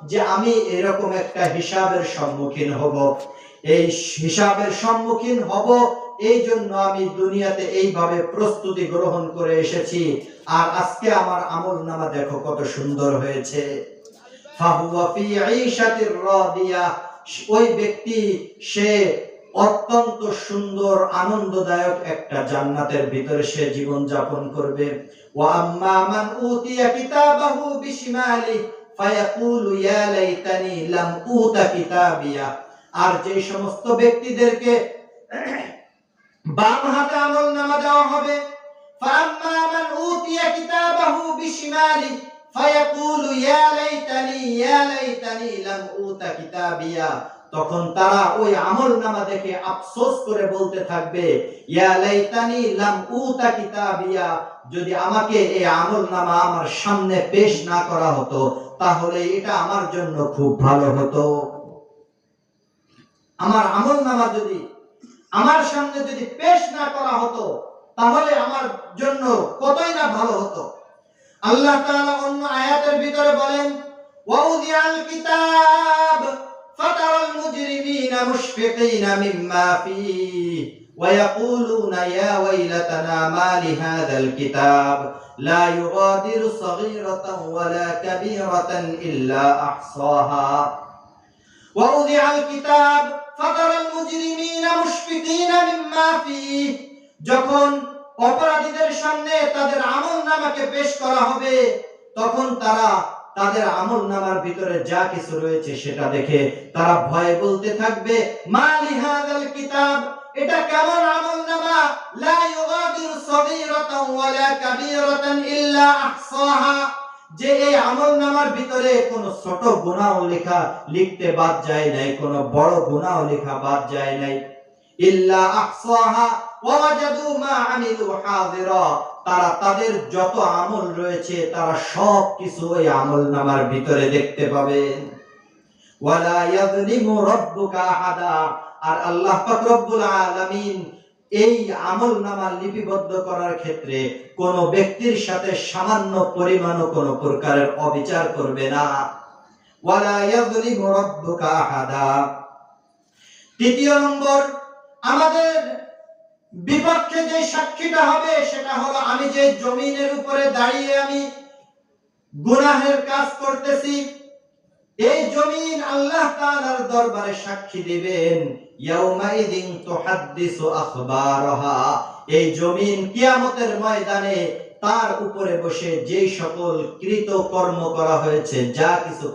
যে আমি এরকম একটা হিসাবের সম্মুখীন হব, এই হিসাবের সম্মুখীন হব, এই জন্য আমি দুনিয়াতে এইভাবে প্রস্তুতি গ্রহণ করে এসেছি। আর আজকে আমার আমলনামা দেখো কত সুন্দর হয়েছে। ফাহুয়া ফি ঈশাতির রাদিয়া, ওই ব্যক্তি সে অত্যন্ত সুন্দর আনন্দদায়ক একটা জান্নাতের ভিতরে সে জীবন যাপন করবে। ওয়া আম্মা মান উতিয়া কিতাবাহু বিশিমালি ফায়াকুলু ইয়া লাইতানি লাম উতা কিতাবিয়া, আর যে সমস্ত ব্যক্তিদেরকে বাম হাতে আমলনামা দেওয়া হবে, ফাআম্মা মান উতিয়া কিতাবাহু বিশিমালি ফায়াকুলু ইয়া লাইতানি লাম উতা কিতাবিয়া, তখন তারা ওই আমলনামা দেখে আফসোস করে বলতে থাকবে, ইয়া লাইতানি লাম উতা কিতাবিয়া, যদি আমাকে এই আমলনামা আমার সামনে পেশ না করা হতো তাহলে এটা আমার জন্য খুব ভালো হতো। আমার আমলনামা যদি আমার সামনে যদি পেশ না করা হতো তাহলে আমার জন্য কতই না ভালো হতো। আল্লাহ তাআলা অন্য আয়াতের ভিতরে বলেন, ওয়াউদিয়াল কিতাব ফাতারাল মুজরিমিনা মুশফিকিনা মিম্মা ফীহি ওয়া ইয়াকুলুনা ইয়া ওয়াইলাতানা মা লিহাযাল কিতাব লা ইউগাদিরু সাগীরাতান ওয়ালা কাবীরাতান ইল্লা আহসাহা ওয়াউদিয়াল কিতাব ফাতারাল মুজরিমিনা মুশফিকিনা মিম্মা ফীহি, যখন অপরাধীদের সামনে তাদের আমলনামাকে পেশ করা হবে তখন তারা তাদের আমলনামার ভিতরে যা কিছু রয়েছে সেটা দেখে তারা ভয়ে বলতে থাকবে, মা লিহাযাল কিতাব, এটা কেমন আমলনামা, লা ইউগাদিরু সাগীরাতান ওয়ালা কাবীরাতান ইল্লা আহসাহা, যে এই আমলনামার ভিতরে কোনো ছোট গুনাহও লিখতে বাদ যায় নাই, কোনো বড় গুনাহও লেখা বাদ যায় নাই। ইল্লা আহসাহা ওয়া ওয়াজাদু মা আমিলু হাযিরা, তারা তাদের যত আমল রয়েছে তারা সব কিছু ওই আমলনামার ভিতরে দেখতে পাবেন। ওয়ালা ইয়াযলিমু রাব্বুকা আহাদা, আর আল্লাহ পাক রব্বুল আলামিন এই আমলনামা লিপিবদ্ধ করার ক্ষেত্রে কোন ব্যক্তির সাথে সামান্য পরিমাণও কোন প্রকারের অবিচার করবে না। ওয়ালা ইয়াযলিমু রাব্বুকা আহাদা। তৃতীয় নম্বর, আমাদের বিপক্ষে যে সাক্ষীটা হবে সেটা হলো আমি যে জমিনের উপরে দাঁড়িয়ে আমি গুনাহের কাজ করতেছি, এই জমিন আল্লাহ তাআলার দরবারে সাক্ষী দিবেন। ইয়াউমাইদিন তুহাদ্দিসু আখবারাহা, এই জমিন কিয়ামতের ময়দানে তার উপরে বসে যেই সকল কৃত কর্ম করা হয়েছে, যা কিছু